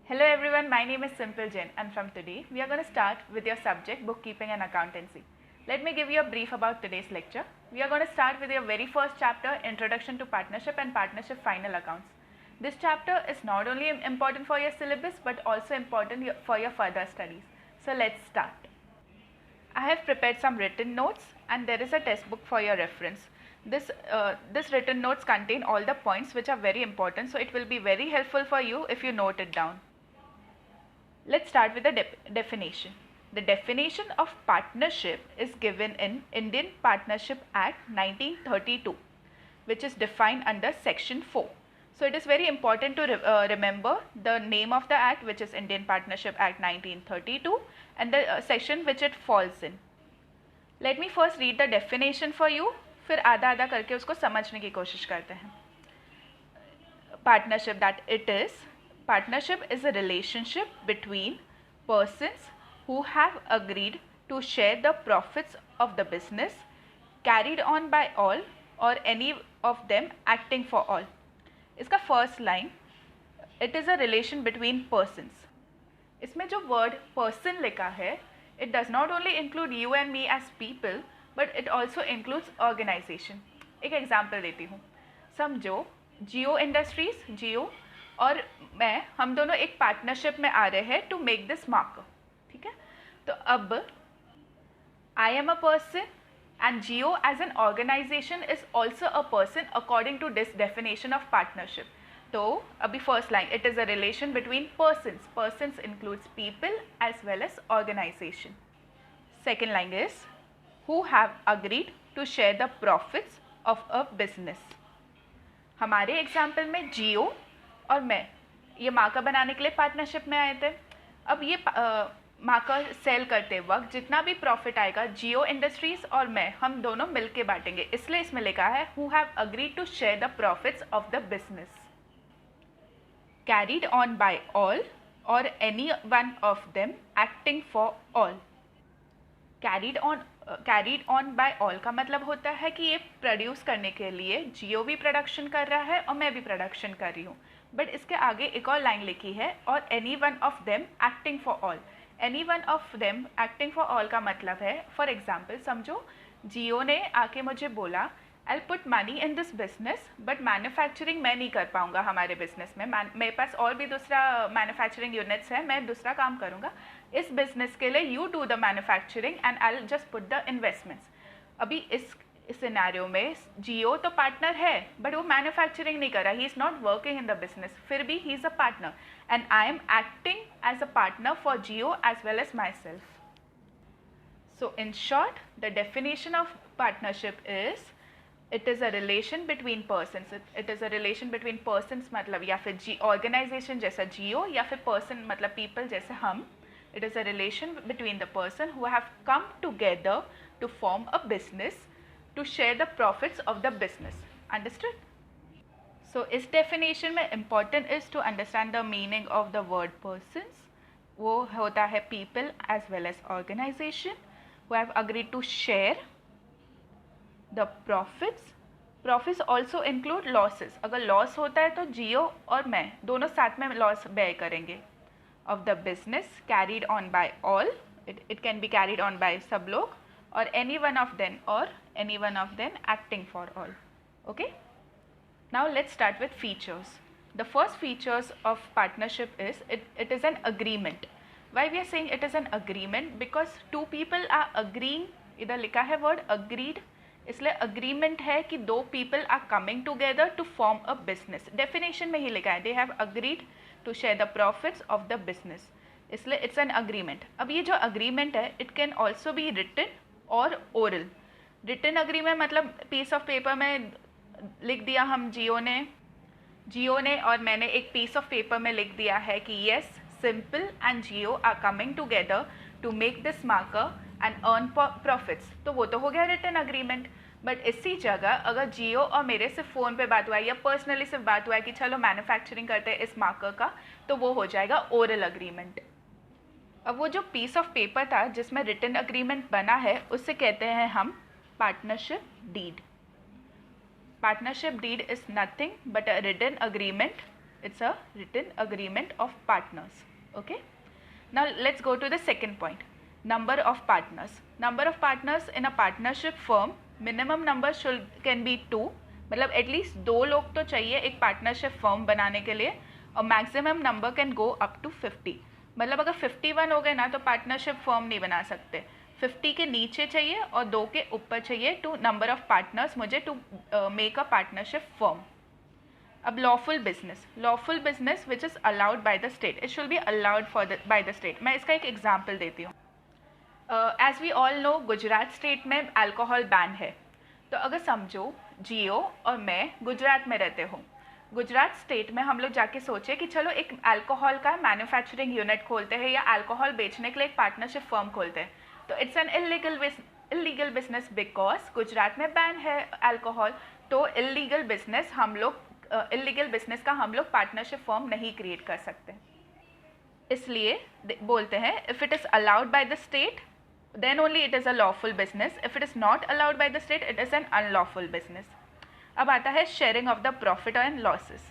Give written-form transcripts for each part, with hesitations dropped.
Hello everyone, my name is Simple Jain and from today we are going to start with your subject bookkeeping and accountancy. Let me give you a brief about today's lecture. We are going to start with your very first chapter, Introduction to Partnership and Partnership Final Accounts. This chapter is not only important for your syllabus but also important for your further studies. So let's start. I have prepared some written notes and there is a test book for your reference. This written notes contain all the points which are very important, so it will be very helpful for you if you note it down. Let's start with the definition. The definition of partnership is given in Indian Partnership Act 1932, which is defined under section 4. So it is very important to remember the name of the act, which is Indian Partnership Act 1932, and the section which it falls in. Let me first read the definition for you, फिर आधा आधा करके उसको समझने की कोशिश करते हैं. Partnership, that it is, partnership is a relationship between persons who have agreed to share the profits of the business carried on by all or any of them acting for all. इसका first line, it is a relation between persons. इसमें जो word person लिखा है, it does not only include you and me as people but it also includes organization. एक example देती हूँ. समझो जियो industries, जियो और मैं, हम दोनों एक पार्टनरशिप में आ रहे हैं टू मेक दिस मार्कर. ठीक है, तो अब I am a person and Jio as an organization is also a person according to this definition of partnership. So abhi first line, it is a relation between persons. Persons includes people as well as organization. Second line is who have agreed to share the profits of a business. हमारे example में जियो और मैं ये marker बनाने के लिए partnership में आए थे. अब ये मार्कर सेल करते वक्त जितना भी प्रॉफिट आएगा जियो इंडस्ट्रीज और मैं, हम दोनों मिलके बांटेंगे. इसलिए इसमें लिखा है who have agreed to share the profits of the business. Carried on by all or any one of them acting for all. Carried on by all का मतलब होता है कि ये प्रोड्यूस करने के लिए जियो भी प्रोडक्शन कर रहा है और मैं भी प्रोडक्शन कर रही हूँ. बट इसके आगे एक और लाइन लिखी है और any one of them acting for all. Any one of them acting for all का मतलब है, फॉर एग्जाम्पल समझो जियो ने आके मुझे बोला I put money in this business but manufacturing मैं नहीं कर पाऊंगा हमारे बिजनेस में. मेरे पास और भी दूसरा मैन्युफैक्चरिंग यूनिट्स है, मैं दूसरा काम करूंगा. इस बिजनेस के लिए you do the manufacturing and I will just put the investments. अभी इस सिनेरियो में जियो तो पार्टनर है बट वो मैन्युफैक्चरिंग नहीं कर रहा, he is not working in the business, फिर भी he is a partner and I am acting as a partner for Jio as well as myself. So in short, the definition of partnership is it is a relation between persons. It is a relation between persons मतलब या फिर organization जैसा Jio या फिर person मतलब people जैसे हम. It is a relation between the person who have come together to form a business to share the profits of the business. Understood? So इस definition में important is to understand the meaning of the word persons. वो होता है people as well as organization who have agreed to share the profits. Profits also include losses. अगर loss होता है तो जियो और मैं दोनों साथ में loss bear करेंगे. Of the business carried on by all. It can be carried on by सब लोग or any one of them or any one of them acting for all. Okay? Now let's start with features. The first features of partnership is it is an agreement. Why we are saying it is an agreement? Because two people are agreeing. इधर लिखा है word agreed. इसलिए agreement है कि दो people are coming together to form a business. Definition में ही लिखा है they have agreed to share the profits of the business. इसलिए it's an agreement. अब ये जो agreement है it can also be written or oral. Written agreement मतलब piece of paper में लिख दिया हम जियो ने और मैंने एक पीस ऑफ पेपर में लिख दिया है कि yes simple and Jio are coming together to make this marker and earn profits. तो वो तो हो गया रिटन अग्रीमेंट. बट इसी जगह अगर जियो और मेरे सिर्फ फ़ोन पे बात हुआ है या पर्सनली सिर्फ बात हुआ है कि चलो मैन्युफैक्चरिंग करते हैं इस मार्कर का, तो वो हो जाएगा ओरल अग्रीमेंट. अब वो जो पीस ऑफ पेपर था जिसमें रिटन अग्रीमेंट बना है उससे कहते हैं हम partnership deed. Partnership deed is nothing but a written agreement It's a written agreement of partners. Okay. Now let's go to the second point. Number of partners. Number of partners in a partnership firm, minimum number can be 2. मतलब at least 2 लोग तो चाहिए एक partnership firm बनाने के लिए, और maximum number can go up to 50. मतलब अगर 51 हो गए ना तो पार्टनरशिप फर्म नहीं बना सकते. 50 के नीचे चाहिए और 2 के ऊपर चाहिए टू नंबर ऑफ पार्टनर्स मुझे to make a partnership firm. अब lawful business which is allowed by the state, it should be allowed by the state. मैं इसका एक एग्जाम्पल देती हूँ. As we all know Gujarat state में अल्कोहल बैन है. तो अगर समझो जियो और मैं गुजरात में रहते हो, गुजरात स्टेट में हम लोग जाके सोचे कि चलो एक अल्कोहल का मैन्युफैक्चरिंग यूनिट खोलते हैं या अल्कोहल बेचने के लिए एक पार्टनरशिप फर्म खोलते हैं. तो it's an illegal business because Gujarat में बैन है अल्कोहल. तो इलीगल बिजनेस का हम लोग पार्टनरशिप फर्म नहीं क्रिएट कर सकते. इसलिए बोलते हैं if it is allowed by the state then only it is a lawful business. If it is not allowed by the state, it is an unlawful business. अब आता है sharing of the profit and losses.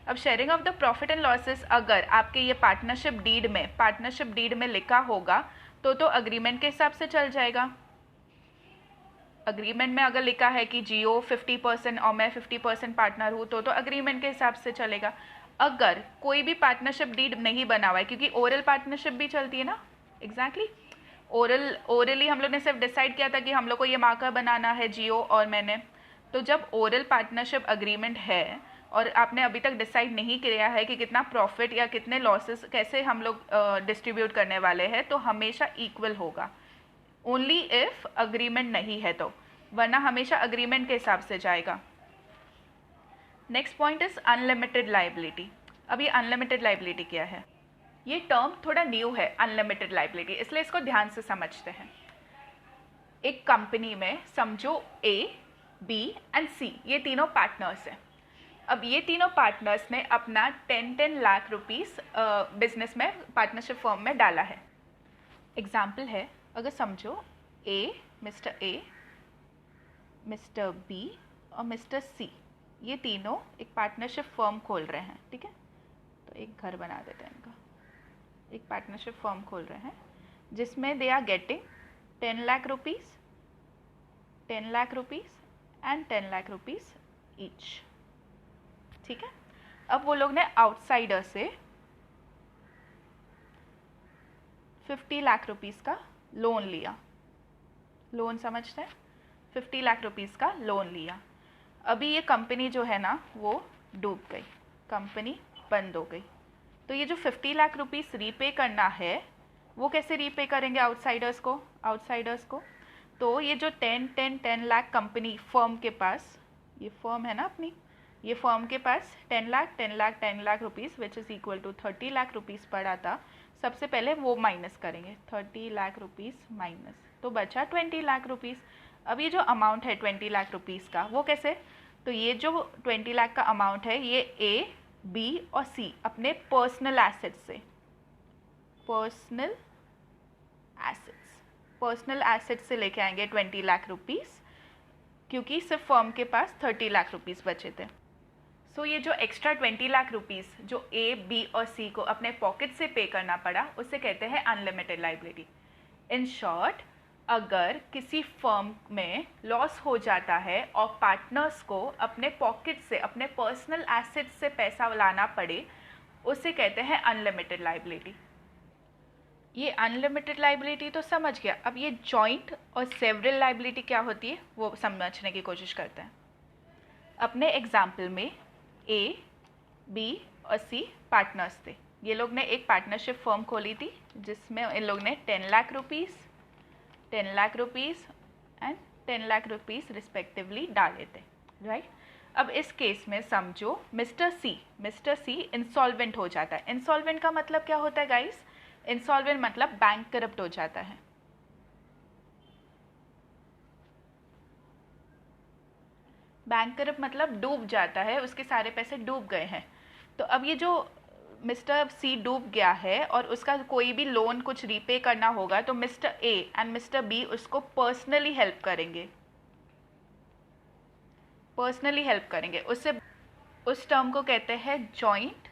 अब sharing of the profit and losses अगर आपके ये partnership deed में लिखा होगा तो अग्रीमेंट के हिसाब से चल जाएगा. अग्रीमेंट में अगर लिखा है कि जियो 50% और मैं 50% पार्टनर हूँ तो अग्रीमेंट के हिसाब से चलेगा. अगर कोई भी पार्टनरशिप डीड नहीं बना हुआ है, क्योंकि ओरल पार्टनरशिप भी चलती है ना. एग्जैक्टली ओरली हम लोग ने सिर्फ डिसाइड किया था कि हम लोग को ये मार्कर बनाना है जियो और मैंने. तो जब ओरल पार्टनरशिप अग्रीमेंट है और आपने अभी तक डिसाइड नहीं किया है कि कितना प्रॉफिट या कितने लॉसेस कैसे हम लोग डिस्ट्रीब्यूट करने वाले हैं, तो हमेशा इक्वल होगा. ओनली इफ अग्रीमेंट नहीं है तो, वरना हमेशा अग्रीमेंट के हिसाब से जाएगा. Next point is unlimited liability. अब ये अनलिमिटेड लाइबिलिटी क्या है? ये टर्म थोड़ा न्यू है अनलिमिटेड लाइबिलिटी, इसलिए इसको ध्यान से समझते हैं. एक कंपनी में समझो ए, बी एंड सी, ये तीनों पार्टनर्स हैं. अब ये तीनों पार्टनर्स ने अपना 10 लाख रुपीस बिजनेस में पार्टनरशिप फर्म में डाला है. एग्जाम्पल है, अगर समझो मिस्टर ए, मिस्टर बी और मिस्टर सी, ये तीनों एक पार्टनरशिप फर्म खोल रहे हैं. ठीक है, तो एक घर बना देते हैं इनका. एक पार्टनरशिप फर्म खोल रहे हैं जिसमें they are getting 10 lakh rupees, 10 lakh rupees and 10 lakh rupees each. ठीक है. अब वो लोग ने आउटसाइडर से 50 लाख रुपीस का लोन लिया. लोन समझते हैं? 50 लाख रुपीस का लोन लिया. अभी ये कंपनी जो है ना वो डूब गई, कंपनी बंद हो गई. तो ये जो 50 लाख रुपीस रीपे करना है वो कैसे रीपे करेंगे आउटसाइडर्स को? तो ये जो 10 लाख कंपनी फर्म के पास, ये फर्म है ना अपनी, ये फर्म के पास 10 lakh rupees which is equal to 30 lakh rupees पड़ा था. सबसे पहले वो माइनस करेंगे, 30 लाख रुपीस माइनस, तो बचा 20 लाख रुपीस. अब ये जो अमाउंट है 20 लाख रुपीस का वो कैसे? तो ये जो 20 लाख का अमाउंट है ये ए, बी और सी अपने पर्सनल एसेट्स से लेके आएंगे 20 लाख रुपीस, क्योंकि सिर्फ फर्म के पास 30 लाख रुपीस बचे थे. सो ये जो एक्स्ट्रा 20 लाख रुपीस जो ए, बी और सी को अपने पॉकेट से पे करना पड़ा उसे कहते हैं अनलिमिटेड लाइबिलिटी. इन शॉर्ट, अगर किसी फर्म में लॉस हो जाता है और पार्टनर्स को अपने पॉकेट से, अपने पर्सनल एसेट से पैसा लाना पड़े, उसे कहते हैं अनलिमिटेड लाइबिलिटी. ये अनलिमिटेड लाइबिलिटी तो समझ गया. अब ये जॉइंट और सेवरल लाइबिलिटी क्या होती है वो समझने की कोशिश करते हैं. अपने एग्जाम्पल में ए, बी और सी पार्टनर्स थे. ये लोग ने एक पार्टनरशिप फर्म खोली थी जिसमें इन लोग ने 10 lakh rupees, 10 lakh rupees and 10 lakh rupees respectively डाले थे. राइट. अब इस केस में समझो मिस्टर सी इंसॉल्वेंट हो जाता है. इंसॉल्वेंट का मतलब क्या होता है गाइस? इंसॉल्वेंट मतलब बैंक करप्ट हो जाता है. बैंक करप्ट मतलब डूब जाता है, उसके सारे पैसे डूब गए हैं. तो अब ये जो मिस्टर सी डूब गया है और उसका कोई भी लोन कुछ रीपे करना होगा तो mister A and mister B उसको पर्सनली हेल्प करेंगे. उससे उस टर्म को कहते हैं जॉइंट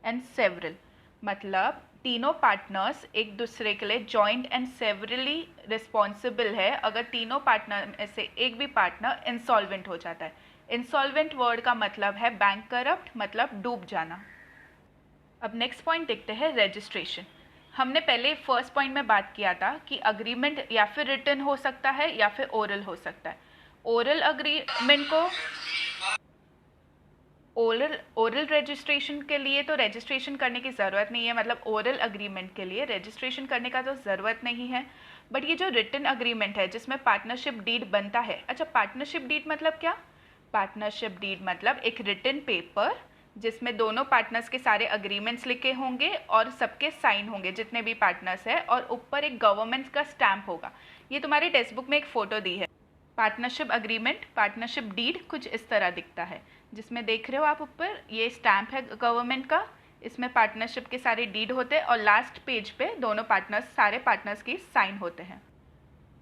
एंड सेवरल मतलब तीनों पार्टनर्स एक दूसरे के लिए जॉइंट एंड सेवरली रिस्पॉन्सिबल है अगर तीनों पार्टनर में से एक भी पार्टनर इंसॉल्वेंट हो जाता है। इंसॉल्वेंट वर्ड का मतलब है बैंक करप्ट, मतलब डूब जाना। अब नेक्स्ट पॉइंट देखते हैं रजिस्ट्रेशन। हमने पहले फर्स्ट पॉइंट में बात किया था कि अग्रीमेंट या फिर रिटन हो सकता है या फिर ओरल हो सकता है। ओरल अग्रीमेंट को ओरल रजिस्ट्रेशन के लिए तो रजिस्ट्रेशन करने की ज़रूरत नहीं है, मतलब ओरल अग्रीमेंट के लिए रजिस्ट्रेशन करने का तो ज़रूरत नहीं है। बट ये जो रिटन अग्रीमेंट है जिसमें पार्टनरशिप डीड बनता है, अच्छा पार्टनरशिप डीड मतलब क्या? पार्टनरशिप डीड मतलब एक रिटन पेपर जिसमें दोनों पार्टनर्स के सारे अग्रीमेंट्स लिखे होंगे और सबके साइन होंगे जितने भी पार्टनर्स हैं, और ऊपर एक गवर्नमेंट का स्टैम्प होगा। ये तुम्हारी टेक्स्ट बुक में एक फ़ोटो दी है। पार्टनरशिप अग्रीमेंट, पार्टनरशिप डीड कुछ इस तरह दिखता है, जिसमें देख रहे हो आप ऊपर ये स्टैम्प है गवर्नमेंट का, इसमें पार्टनरशिप के सारे डीड होते हैं और लास्ट पेज पे दोनों पार्टनर्स, सारे पार्टनर्स की साइन होते हैं।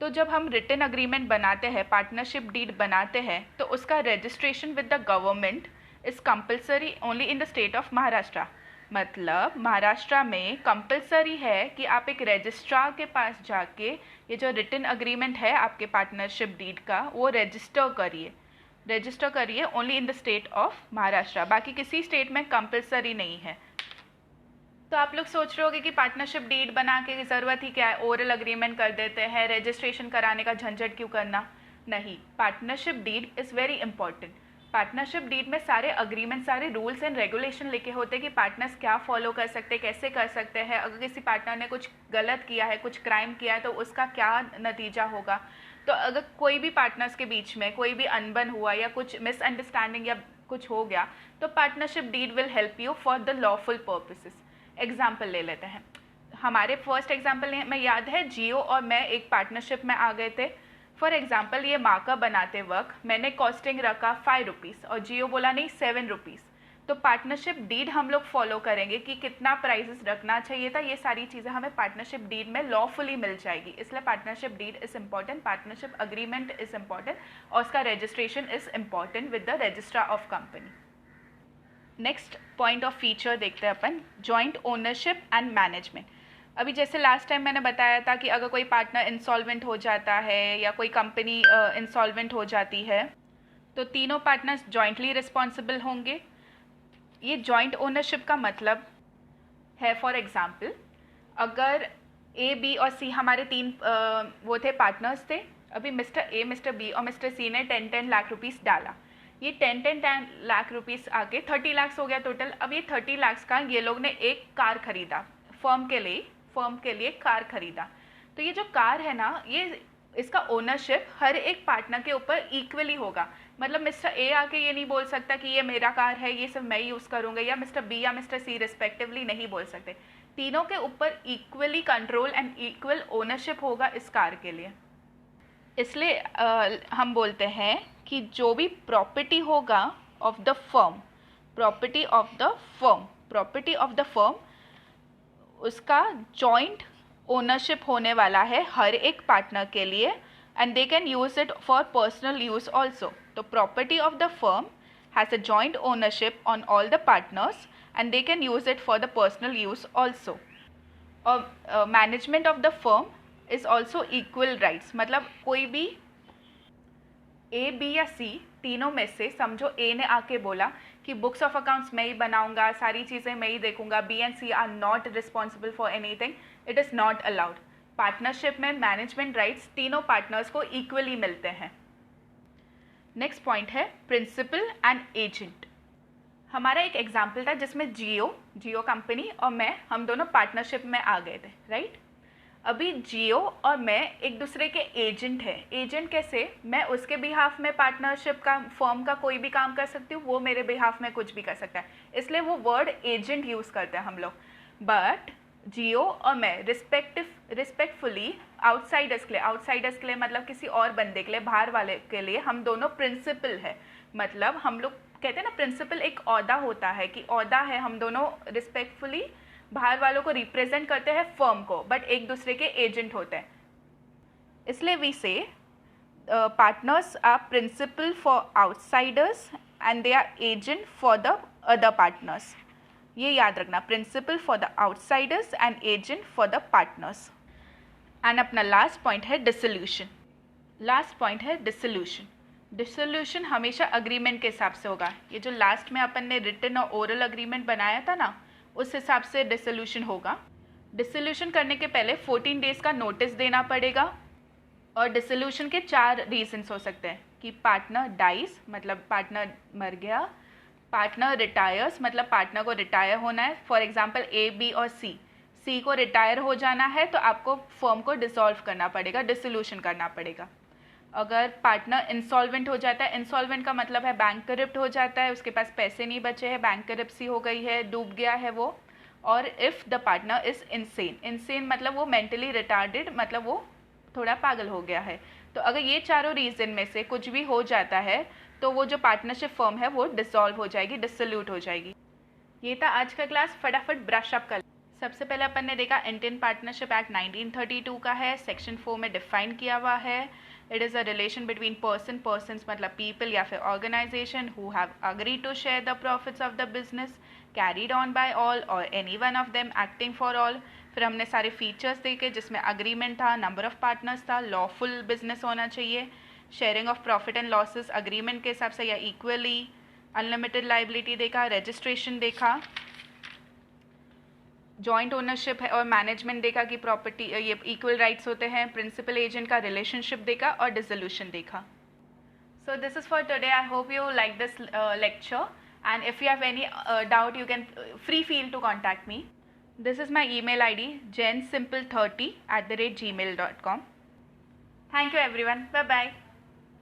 तो जब हम रिटन अग्रीमेंट बनाते हैं, पार्टनरशिप डीड बनाते हैं, तो उसका registration with the government is compulsory only in the state of Maharashtra. मतलब महाराष्ट्र में कंपलसरी है कि आप एक रजिस्ट्रार के पास जाके ये जो रिटन अग्रीमेंट है आपके पार्टनरशिप डीड का, वो रजिस्टर करिए only in the state of Maharashtra. बाकी किसी स्टेट में कंपलसरी नहीं है। तो आप लोग सोच रहे होगे कि पार्टनरशिप डीड बना के ज़रूरत ही क्या है, ओरल अग्रीमेंट कर देते हैं, रजिस्ट्रेशन कराने का झंझट क्यों करना? नहीं, partnership deed is very important. Partnership deed में सारे अग्रीमेंट, सारे रूल्स एंड रेगुलेशन लिखे होते हैं कि पार्टनर्स क्या फॉलो कर सकते हैं, कैसे कर सकते हैं, अगर किसी पार्टनर ने कुछ गलत किया है, कुछ क्राइम किया है तो उसका क्या नतीजा होगा। तो अगर कोई भी पार्टनर्स के बीच में कोई भी अनबन हुआ या कुछ मिसअंडरस्टैंडिंग या कुछ हो गया, तो partnership deed will help you for the lawful purposes. Example ले लेते हैं। हमारे फर्स्ट एग्जाम्पल में याद है, जियो और मैं एक पार्टनरशिप में आ गए थे। फॉर एग्जाम्पल ये मार्कअप बनाते वक्त मैंने कॉस्टिंग रखा 5 रुपीज़ और जियो बोला नहीं 7 रुपीज़। तो पार्टनरशिप डीड हम लोग फॉलो करेंगे कि कितना प्राइसेस रखना चाहिए था। ये सारी चीज़ें हमें पार्टनरशिप डीड में लॉफुली मिल जाएगी, इसलिए partnership deed is important, partnership agreement is important और उसका registration is important with the registrar of company. Next point of feature देखते हैं अपन, जॉइंट ओनरशिप एंड मैनेजमेंट। अभी जैसे लास्ट टाइम मैंने बताया था कि अगर कोई पार्टनर इंसॉल्वेंट हो जाता है या कोई कंपनी इंसॉल्वेंट हो जाती है तो तीनों पार्टनर्स जॉइंटली रिस्पॉन्सिबल होंगे। ये जॉइंट ओनरशिप का मतलब है, फॉर एग्जांपल अगर ए, बी और सी हमारे तीन वो थे, पार्टनर्स थे। अभी मिस्टर ए, मिस्टर बी और मिस्टर सी ने 10 लाख रुपीस डाला। ये 10 लाख रुपीस आके 30 लाख हो गया टोटल। अब ये 30 लाख का ये लोग ने एक कार खरीदा, फर्म के लिए कार खरीदा। तो ये जो कार है ना, ये इसका ओनरशिप हर एक पार्टनर के ऊपर इक्वली होगा। मतलब मिस्टर ए आके ये नहीं बोल सकता कि ये मेरा कार है, ये सब मैं यूज़ करूँगा, या मिस्टर बी या मिस्टर सी रिस्पेक्टिवली नहीं बोल सकते। तीनों के ऊपर equally control and equal ownership होगा इस कार के लिए। इसलिए हम बोलते हैं कि जो भी प्रॉपर्टी होगा of the firm, property of the firm उसका जॉइंट ओनरशिप होने वाला है हर एक पार्टनर के लिए, and they can use it for personal use also. तो property of the firm has a joint ownership on all the partners and they can use it for the personal use also. और management of the firm is also equal rights. मतलब कोई भी ए, B या सी तीनों में से, समझो ए ने आके बोला कि बुक्स ऑफ अकाउंट्स मैं ही बनाऊंगा, सारी चीज़ें मैं ही देखूंगा, B and C are not responsible for anything, it is not allowed. पार्टनरशिप में मैनेजमेंट राइट्स तीनों पार्टनर्स को इक्वली मिलते हैं। नेक्स्ट पॉइंट है प्रिंसिपल एंड एजेंट। हमारा एक एग्जाम्पल था जिसमें जियो कंपनी और मैं, हम दोनों पार्टनरशिप में आ गए थे, राइट। अभी जियो और मैं एक दूसरे के एजेंट हैं। एजेंट कैसे? मैं उसके बिहाफ में पार्टनरशिप का, फर्म का कोई भी काम कर सकती हूँ, वो मेरे बिहाफ में कुछ भी कर सकता है, इसलिए वो वर्ड एजेंट यूज़ करते हैं हम लोग। बट जियो और मैं रिस्पेक्टफुली आउटसाइडर्स के लिए मतलब किसी और बंदे के लिए, बाहर वाले के लिए, हम दोनों प्रिंसिपल है। मतलब हम लोग कहते हैं ना, प्रिंसिपल एक ओहदा होता है कि ओहदा है, हम दोनों रिस्पेक्टफुली बाहर वालों को रिप्रेजेंट करते हैं फर्म को, बट एक दूसरे के एजेंट होते हैं। इसलिए we say partners are principal for outsiders and they are agent for the other partners. ये याद रखना, principal for the outsiders and agent for the partners. And अपना लास्ट पॉइंट है डिसोल्यूशन। लास्ट पॉइंट है dissolution. Dissolution हमेशा agreement के हिसाब से होगा। ये जो लास्ट में अपन ने रिटन और ओरल अग्रीमेंट बनाया था ना, उस हिसाब से डिसोल्यूशन होगा। डिसोल्यूशन करने के पहले 14 डेज का नोटिस देना पड़ेगा। और डिसोल्यूशन के 4 रीजंस हो सकते हैं कि पार्टनर डाइज, मतलब पार्टनर मर गया, पार्टनर रिटायर्स, मतलब पार्टनर को रिटायर होना है। फॉर एग्जाम्पल ए, बी और सी को रिटायर हो जाना है तो आपको फर्म को डिसॉल्व करना पड़ेगा, डिसोल्यूशन करना पड़ेगा। अगर पार्टनर इंसॉल्वेंट हो जाता है, इंसॉल्वेंट का मतलब है बैंक करप्ट हो जाता है, उसके पास पैसे नहीं बचे हैं, बैंक करप्सी हो गई है, डूब गया है वो। और if the partner is insane, insane मतलब वो मेंटली रिटार्डेड, मतलब वो थोड़ा पागल हो गया है। तो अगर ये चारों रीज़न में से कुछ भी हो जाता है तो वो जो पार्टनरशिप फर्म है वो डिसॉल्व हो जाएगी, डिसोल्यूट हो जाएगी। ये था आज का क्लास, फटाफट ब्रश अप कर। सबसे पहले अपन ने देखा इंडियन पार्टनरशिप एक्ट 1932 का है, सेक्शन 4 में डिफाइन किया हुआ है। It is a relation between persons मतलब पीपल या फिर organisation who have agreed to share the profits of the business carried on by all or any one of them acting for all. फिर हमने सारे features देखे जिसमें agreement था, number of partners था, लॉफुल बिजनेस होना चाहिए, sharing of profit and losses agreement के हिसाब से या इक्वली, अनलिमिटेड लाइबिलिटी देखा, रजिस्ट्रेशन देखा, जॉइंट ओनरशिप है और मैनेजमेंट देखा कि प्रॉपर्टी ये इक्वल राइट्स होते हैं, प्रिंसिपल एजेंट का रिलेशनशिप देखा और डिसोल्यूशन देखा। So this is for today. I hope you like this lecture and if you have any doubt you can free feel to contact me. This is my email ID jensimple30@gmail.com. Thank you everyone. Bye bye.